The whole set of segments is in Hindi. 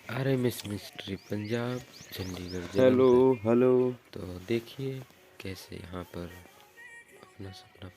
RMS mystery Punjab Chandigarh hello Jalandhar. Hello. तो देखिए कैसे यहाँ पर अपना सपना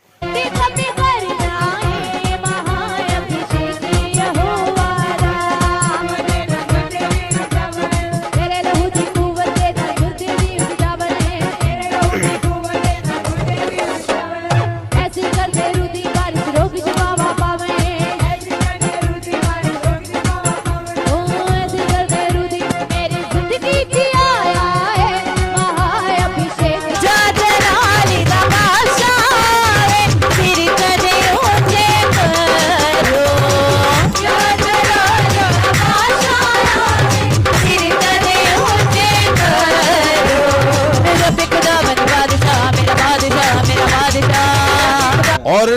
और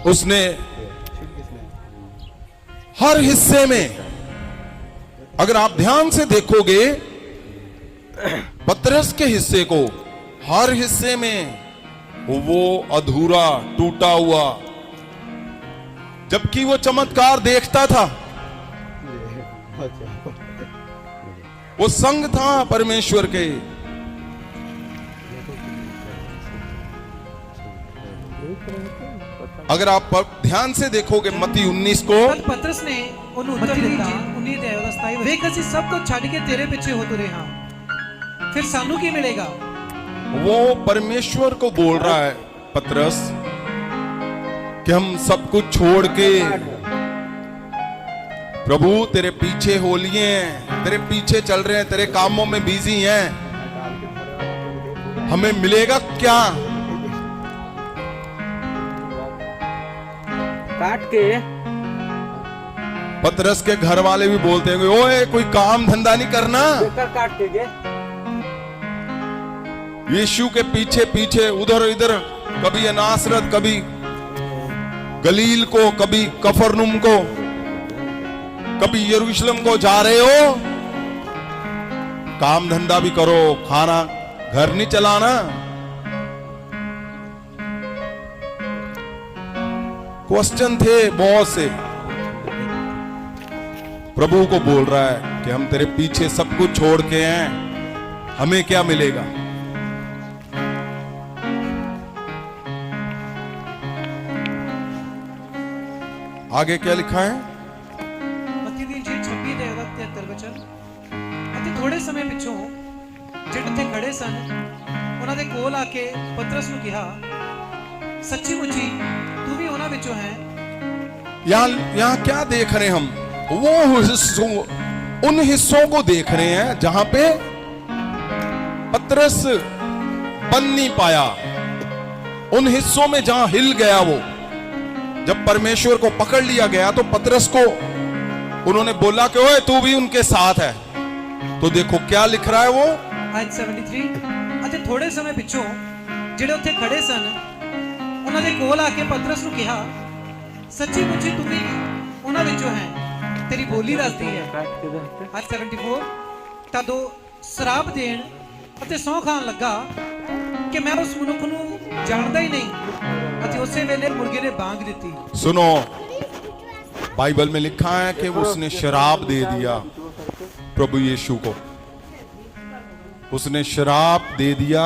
उसने हर हिस्से में, अगर आप ध्यान से देखोगे पतरस के हिस्से को, हर हिस्से में वो अधूरा टूटा हुआ, जबकि वो चमत्कार देखता था, वो संग था परमेश्वर के। अगर आप ध्यान से देखोगे मत्ती 19 को, पतरस ने ਉਹਨੂੰ ਉੱਤਰ ਦਿੱਤਾ 19 ਦੇ 27 ਵੇਖ ਅਸੀਂ ਸਭ ਕੁਝ ਛੱਡ ਕੇ ਤੇਰੇ ਪਿੱਛੇ ਹੋ ਤੁਰੇ ਹਾਂ फिर सानू की मिलेगा। वो परमेश्वर को बोल रहा है पतरस कि हम सब कुछ छोड़ के प्रभु तेरे पीछे हो लिए हैं, तेरे पीछे चल रहे हैं, तेरे कामों में बिजी हैं, हमें मिलेगा क्या? काट के पतरस के घर वाले भी बोलते हैं ओए कोई काम धंधा नहीं करना, काट के यीशु के पीछे पीछे उधर इधर, कभी नासरत, कभी गलील को, कभी कफरनुम को, कभी यरूशलेम को जा रहे हो, काम धंधा भी करो, खाना घर नहीं चलाना। क्वेश्चन थे बहुत से। प्रभु को बोल रहा है कि हम तेरे पीछे सब कुछ छोड़ के हैं, हमें क्या मिलेगा? आगे क्या लिखा है? ਮੱਤੀ ਦੀ ਇੰਜੀਲ 26 ਦੇ 73 ਵਚਨ। ਅਤੇ ਥੋੜੇ ਸਮੇਂ ਪਿੱਛੋਂ ਜਿਹੜੇ ਉੱਥੇ ਖੜੇ ਸਨ ਉਹਨਾਂ ਦੇ ਕੋਲ ਆ ਕੇ ਪਤਰਸ ਨੂੰ ਕਿਹਾ, ਸੱਚੀ ਮੁੱਚੀ ਤੂੰ ਵੀ ਉਹਨਾਂ ਵਿੱਚੋਂ ਹੈ। यहाँ क्या देख रहे हैं हम? वो हिस्सों, उन हिस्सों को देख रहे हैं जहां पे पतरस बन नहीं पाया, उन हिस्सों में जहां हिल गया वो। जब परमेश्वर को पकड़ लिया गया तो पतरस को उन्होंने बोला कि ओए तू भी उनके साथ है। तो देखो क्या लिख रहा है वो, ਆਇਤ 73। ਅਤੇ ਥੋੜੇ ਸਮੇਂ ਪਿੱਛੋਂ ਜਿਹੜੇ ਉੱਥੇ ਖੜੇ ਸਨ ਉਹਨਾਂ ਦੇ ਕੋਲ ਆ ਕੇ ਪਤਰਸ ਨੂੰ ਕਿਹਾ, ਸੱਚੀ ਮੁੱਚੀ ਤੂੰ ਵੀ ਉਹਨਾਂ ਵਿੱਚੋਂ ਹੈ, ਤੇਰੀ ਬੋਲੀ ਦੱਸਦੀ ਹੈ। ਆਇਤ 74। ਤਦੋਂ ਸ਼ਰਾਬ ਦੇਣ ਅਤੇ ਸਹੁੰ ਖਾਣ ਲੱਗਾ ਕਿ ਮੈਂ ਉਸ ਮਨੁੱਖ ਨੂੰ ਜਾਣਦਾ ਹੀ ਨਹੀਂ, ਅਤੇ ਉਸੇ ਵੇਲੇ ਮੁਰਗੇ ਨੇ ਬਾਂਗ ਦਿੱਤੀ। सुनो, बाइबल में लिखा है कि उसने शराब दे दिया प्रभु यीशु को, उसने शराब दे दिया,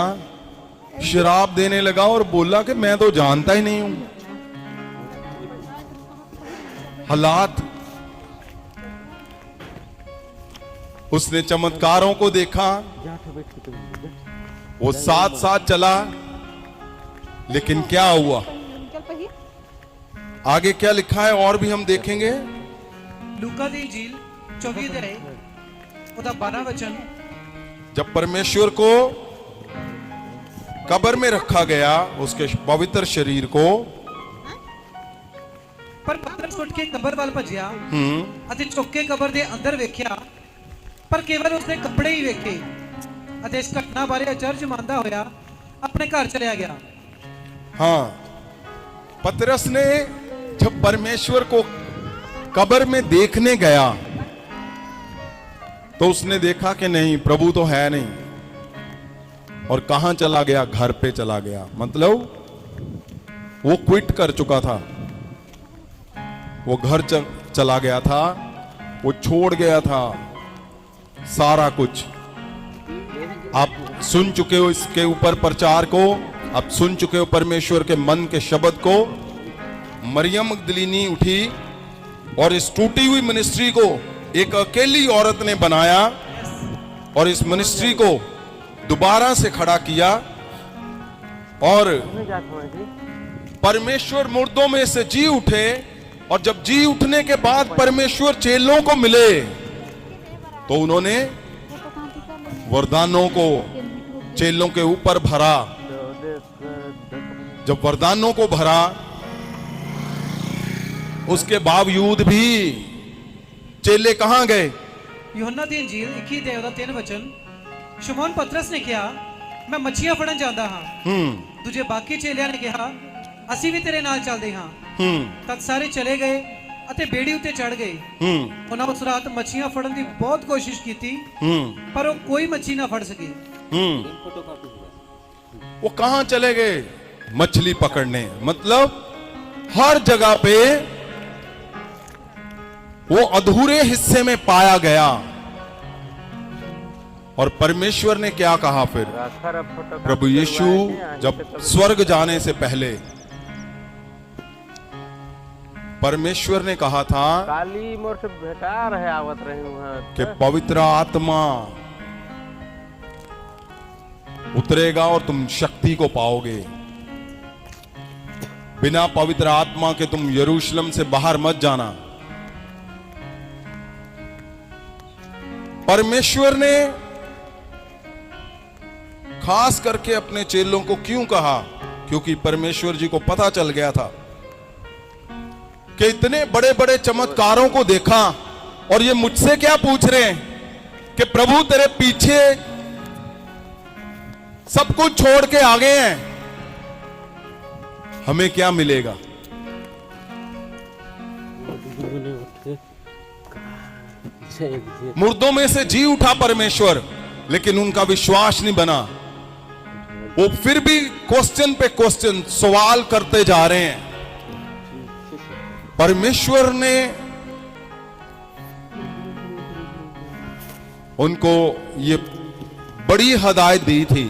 शराब देने लगा और बोला कि मैं तो जानता ही नहीं हूं। हालात, उसने चमत्कारों को देखा, वो साथ साथ चला, लेकिन क्या हुआ? आगे क्या लिखा है और भी हम देखेंगे। लूका दी इंजील 24 ਦੇ 12 वचन। जब परमेश्वर को कब्र में रखा गया, उसके पवित्र शरीर को, पर पतरस ਉੱਠ ਕੇ ਕਬਰ ਵੱਲ ਭੱਜਿਆ ਅਤੇ ਚੁੱਕ ਕੇ ਕਬਰ ਦੇ ਅੰਦਰ ਵੇਖਿਆ, ਪਰ ਕੇਵਲ ਉਸਦੇ ਕੱਪੜੇ ਹੀ ਵੇਖੇ ਅਤੇ ਇਸ ਘਟਨਾ ਬਾਰੇ ਅਚਰਜ ਮੰਨਦਾ ਹੋਇਆ ਆਪਣੇ ਘਰ ਚਲਿਆ ਗਿਆ। हाँ, पतरस ने जब परमेश्वर को कब्र में देखने गया तो उसने देखा कि नहीं, प्रभु तो है नहीं, और कहां चला गया? घर पे चला गया। मतलब वो क्विट कर चुका था, वो घर चला गया था वो छोड़ गया था सारा कुछ। आप सुन चुके हो इसके ऊपर प्रचार को, आप सुन चुके हो परमेश्वर के मन के शब्द को। मरियम मगदलीनी उठी और इस टूटी हुई मिनिस्ट्री को एक अकेली औरत ने बनाया और इस मिनिस्ट्री को दोबारा से खड़ा किया। और परमेश्वर मुर्दों में से जी उठे, और जब जी उठने के बाद परमेश्वर चेलों को मिले तो उन्होंने वरदानों को चेलों के ऊपर भरा। जब वरदानों को भरा, उसके बावजूद भी चेले कहां गए? यूहन्ना दी इंजील 21 अध्याय ਦਾ 3 वचन, शमौन पतरस ने कहा मैं मच्छियां फड़न ਜਾਂਦਾ ਹਾਂ। ਦੂਜੇ ਬਾਕੀ ਚੇਲਿਆਂ ਨੇ ਕਿਹਾ ਅਸੀਂ ਵੀ ਤੇਰੇ ਨਾਲ ਚੱਲਦੇ ਹਾਂ। ਤਦ ਸਾਰੇ ਚਲੇ ਗਏ ਅਤੇ ਬੇੜੀ ਉੱਤੇ ਚੜ ਗਏ। ਉਹਨਾਂ ਉਸ ਰਾਤ ਮੱਛੀਆਂ ਫੜਨ ਦੀ ਬਹੁਤ ਕੋਸ਼ਿਸ਼ ਕੀਤੀ, ਪਰ ਉਹ ਕੋਈ ਮੱਛੀ ਨਾ ਫੜ ਸਕੇ। वो कहां चले गए? मछली पकड़ने। मतलब हर जगह पे वो अधूरे हिस्से में पाया गया। और परमेश्वर ने क्या कहा फिर? प्रभु यीशु जब स्वर्ग जाने से पहले परमेश्वर ने कहा था काली मोर से भेटा रहे आवत रहे कि पवित्र आत्मा उतरेगा और तुम शक्ति को पाओगे। बिना पवित्र आत्मा के तुम यरूशलेम से बाहर मत जाना। परमेश्वर ने खास करके अपने चेलों को क्यों कहा? क्योंकि परमेश्वर जी को पता चल गया था कि इतने बड़े बड़े चमत्कारों को देखा और ये मुझसे क्या पूछ रहे हैं कि प्रभु तेरे पीछे सब कुछ छोड़ के आ गए हैं, हमें क्या मिलेगा? मुर्दों में से जी उठा परमेश्वर, लेकिन उनका विश्वास नहीं बना। वो फिर भी क्वेश्चन पे क्वेश्चन सवाल करते जा रहे हैं। परमेश्वर ने उनको ये बड़ी हदायत दी थी,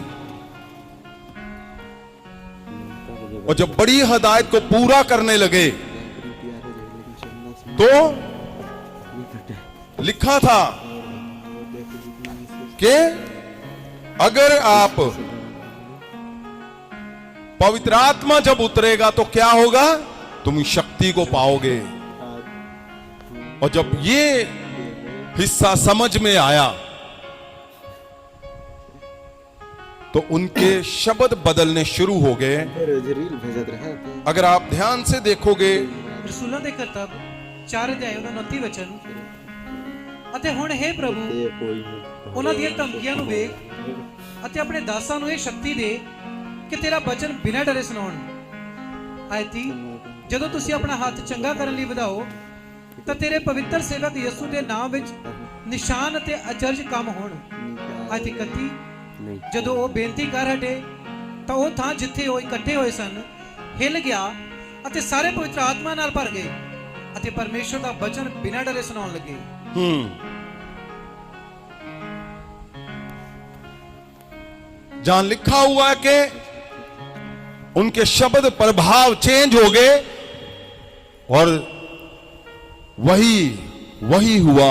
और जब बड़ी हदायत को पूरा करने लगे तो लिखा था कि अगर आप पवित्र आत्मा जब उतरेगा तो क्या होगा? तुम शक्ति को पाओगे। और जब ये हिस्सा समझ में आया तो उनके शब्द बदलने शुरू हो गए। अगर आप ध्यान से देखोगे रसूलों ਦੇ ਕਰਤੱਵ 4 ਅਧਿਆਇ 29 ਵਚਨ, ਅਤੇ ਹੁਣ ਹੈ ਪ੍ਰਭੂ ਉਹਨਾਂ ਦੀਆਂ ਧਮਕੀਆਂ ਨੂੰ ਵੇਖ ਅਤੇ ਆਪਣੇ ਦਾਸਾਂ ਨੂੰ ਇਹ ਸ਼ਕਤੀ ਦੇ ਕਿ ਤੇਰਾ ਬਚਨ ਬਿਨਾਂ ਡਰੇ ਸੁਣਾਉਣ। ਆਇਤੀ ਜਦੋਂ ਤੁਸੀਂ ਆਪਣਾ ਹੱਥ ਚੰਗਾ ਕਰਨ ਲਈ ਵਧਾਓ ਤਾਂ ਤੇਰੇ ਪਵਿੱਤਰ ਸੇਵਕ ਯਿਸੂ ਦੇ ਨਾਮ ਵਿੱਚ ਨਿਸ਼ਾਨ ਅਤੇ ਅਚਰਜ ਕੰਮ ਹੋਣ। ਆਇਤੀ 31 ਜਦੋਂ ਉਹ ਬੇਨਤੀ ਕਰ ਹਟੇ ਤਾਂ ਉਹ ਥਾਂ ਜਿੱਥੇ ਉਹ ਇਕੱਠੇ ਹੋਏ ਸਨ ਹਿੱਲ ਗਿਆ ਅਤੇ ਸਾਰੇ ਪਵਿੱਤਰ ਆਤਮਾ ਨਾਲ ਭਰ ਗਏ ਅਤੇ ਪਰਮੇਸ਼ਰ ਦਾ ਬਚਨ ਬਿਨਾਂ ਡਰੇ ਸੁਣਾਉਣ ਲੱਗੇ। जहां लिखा हुआ है कि उनके शब्द प्रभाव चेंज हो गए, और वही हुआ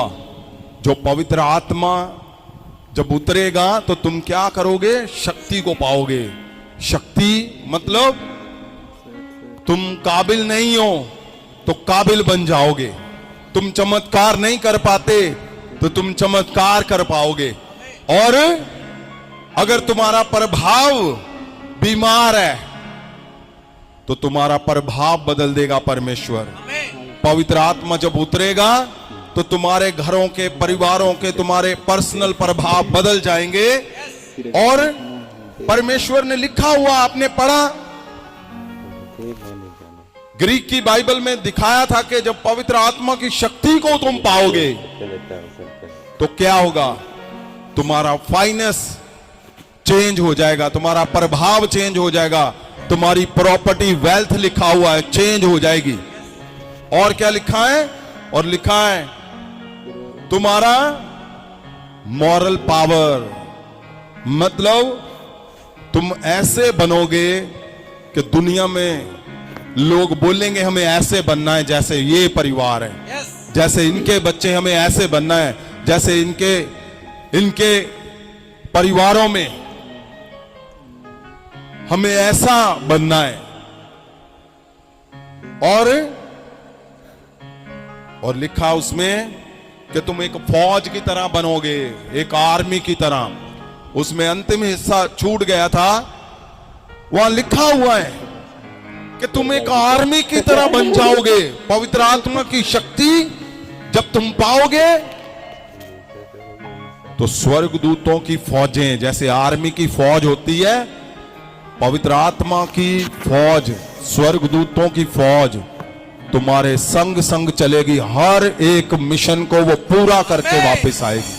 जो पवित्र आत्मा जब उतरेगा तो तुम क्या करोगे? शक्ति को पाओगे। शक्ति मतलब तुम काबिल नहीं हो तो काबिल बन जाओगे। तुम चमत्कार नहीं कर पाते तो तुम चमत्कार कर पाओगे। और अगर तुम्हारा प्रभाव बीमार है तो तुम्हारा प्रभाव बदल देगा परमेश्वर। पवित्र आत्मा जब उतरेगा तो तुम्हारे घरों के, परिवारों के, तुम्हारे पर्सनल प्रभाव बदल जाएंगे। और परमेश्वर ने लिखा हुआ आपने पढ़ा, ग्रीक की बाइबल में दिखाया था कि जब पवित्र आत्मा की शक्ति को तुम पाओगे तो क्या होगा? तुम्हारा फाइनेंस चेंज हो जाएगा, तुम्हारा प्रभाव चेंज हो जाएगा, तुम्हारी प्रॉपर्टी वेल्थ लिखा हुआ है चेंज हो जाएगी। और क्या लिखा है? और लिखा है तुम्हारा मॉरल पावर, मतलब तुम ऐसे बनोगे कि दुनिया में लोग बोलेंगे हमें ऐसे बनना है जैसे ये परिवार है, यस जैसे इनके बच्चे, हमें ऐसे बनना है जैसे इनके परिवारों में हमें ऐसा बनना है। और लिखा उसमें कि तुम एक फौज की तरह बनोगे, एक आर्मी की तरह। उसमें अंतिम हिस्सा छूट गया था, वहां लिखा हुआ है कि तुम एक आर्मी की तरह बन जाओगे। पवित्र आत्मा की शक्ति जब तुम पाओगे तो स्वर्गदूतों की फौजें, जैसे आर्मी की फौज होती है, पवित्र आत्मा की फौज, स्वर्गदूतों की फौज तुम्हारे संग संग चलेगी। हर एक मिशन को वो पूरा करके वापस आएगी।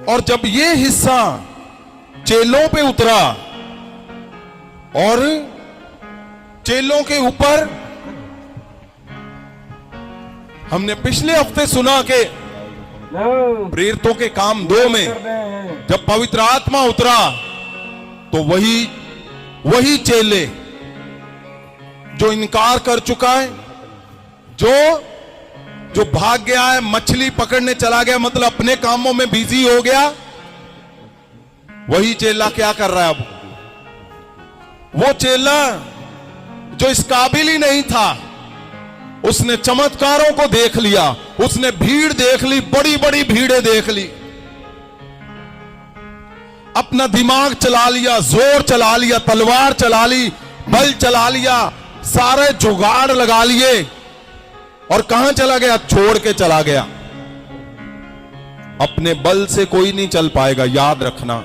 और जब ये हिस्सा चेलों पे उतरा और चेलों के ऊपर, हमने पिछले हफ्ते सुना कि प्रेरितों के काम 2 में जब पवित्र आत्मा उतरा तो वही चेले जो इनकार कर चुका है, जो भाग गया है, मछली पकड़ने चला गया, मतलब अपने कामों में बिजी हो गया, वही चेला क्या कर रहा है अब? वो चेला जो इस काबिल ही नहीं था, उसने चमत्कारों को देख लिया, उसने भीड़ देख ली, बड़ी बड़ी भीड़ें देख ली, अपना दिमाग चला लिया, जोर चला लिया, तलवार चला ली, बल चला लिया, सारे जुगाड़ लगा लिए, और कहां चला गया? छोड़ के चला गया। अपने बल से कोई नहीं चल पाएगा, याद रखना।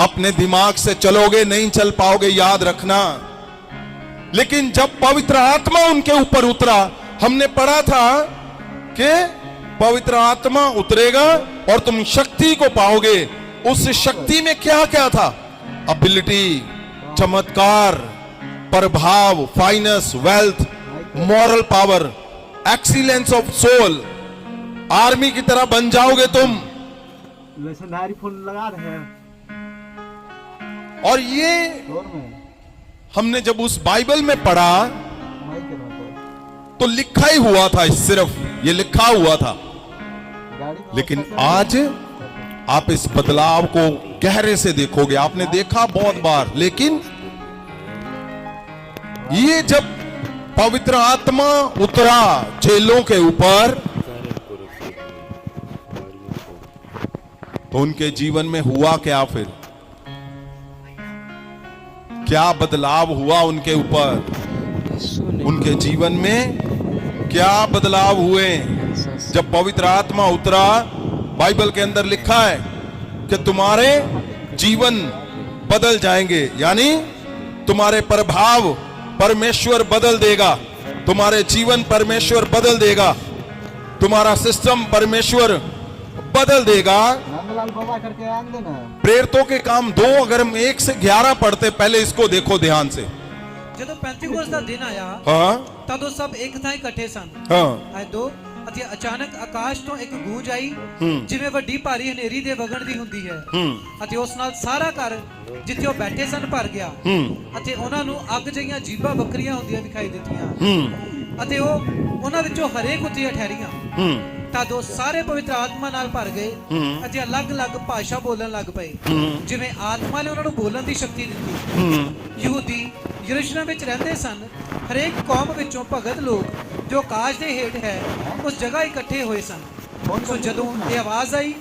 अपने दिमाग से चलोगे नहीं चल पाओगे, याद रखना। लेकिन जब पवित्र आत्मा उनके ऊपर उतरा, हमने पढ़ा था कि पवित्र आत्मा उतरेगा और तुम शक्ति को पाओगे। उस शक्ति में क्या क्या था? एबिलिटी, चमत्कार, प्रभाव, finance, wealth, moral power, excellence of soul. Army की तरह बन जाओगे तुम। फोन लगा रहे हैं। और ये हमने जब उस बाइबल में पढ़ा तो लिखा ही हुआ था, सिर्फ ये लिखा हुआ था। लेकिन आज आप इस बदलाव को गहरे से देखोगे। आपने देखा बहुत बार, लेकिन ये जब पवित्र आत्मा उतरा चेलों के ऊपर तो उनके जीवन में हुआ क्या? फिर क्या बदलाव हुआ उनके ऊपर? उनके जीवन में क्या बदलाव हुए जब पवित्र आत्मा उतरा? बाइबल के अंदर लिखा है कि तुम्हारे जीवन बदल जाएंगे, यानी तुम्हारे प्रभाव परमेश्वर बदल देगा, तुम्हारे जीवन परमेश्वर बदल देगा, तुम्हारा सिस्टम परमेश्वर बदल देगा। प्रेरितों के काम 2, अगर हम 1 से 11 पढ़ते, पहले इसको देखो ध्यान से। ਜਦੋਂ ਪੈਂਤੀਕੋਸਤ ਦਾ ਦਿਨ ਆਇਆ ਤਦੋਂ ਸਭ ਇੱਕ ਥਾਂ ਇਕੱਠੇ ਸਨ। ਆਇਤ 2 ਅਤੇ ਅਚਾਨਕ ਆਕਾਸ਼ ਤੋਂ ਇੱਕ ਗੂੰਜ ਆਈ ਜਿਵੇਂ ਵੱਡੀ ਭਾਰੀ ਹਨੇਰੀ ਦੇ ਵਗਣ ਦੀ ਹੁੰਦੀ ਹੈ ਅਤੇ ਉਸ ਨਾਲ ਸਾਰਾ ਘਰ ਜਿੱਥੇ ਉਹ ਬੈਠੇ ਸਨ ਭਰ ਗਿਆ ਅਤੇ ਉਹਨਾਂ ਨੂੰ ਅੱਗ ਜਿਹੀਆਂ ਜੀਭਾਂ ਬੱਕਰੀਆਂ ਹੁੰਦੀਆਂ ਦਿਖਾਈ ਦਿੱਤੀਆਂ ਅਤੇ ਉਹ ਉਹਨਾਂ ਵਿੱਚੋਂ ਹਰੇਕ ਉੱਚੀਆਂ ਠਹਿਰੀਆਂ। ਤਦੋਂ ਸਾਰੇ ਪਵਿੱਤਰ ਆਤਮਾ ਨਾਲ ਭਰ ਗਏ ਅਤੇ ਅਲੱਗ-ਅਲੱਗ ਭਾਸ਼ਾ ਬੋਲਣ ਲੱਗ ਪਏ ਜਿਵੇਂ ਆਤਮਾ ਨੇ ਉਹਨਾਂ ਨੂੰ ਬੋਲਣ ਦੀ ਸ਼ਕਤੀ ਦਿੱਤੀ। ਯਹੂਦੀ ਯਰੂਸ਼ਲਮ ਵਿੱਚ ਰਹਿੰਦੇ ਸਨ, ਹਰੇਕ ਕੌਮ ਵਿੱਚੋਂ ਭਗਤ ਲੋਕ ਜੋ ਆਕਾਸ਼ ਦੇ ਹੇਠ ਹੈ ਉਸ ਜਗ੍ਹਾ ਇਕੱਠੇ ਹੋਏ ਸਨ। ਸੋ ਜਦੋਂ ਇਹ ਆਵਾਜ਼ ਆਈ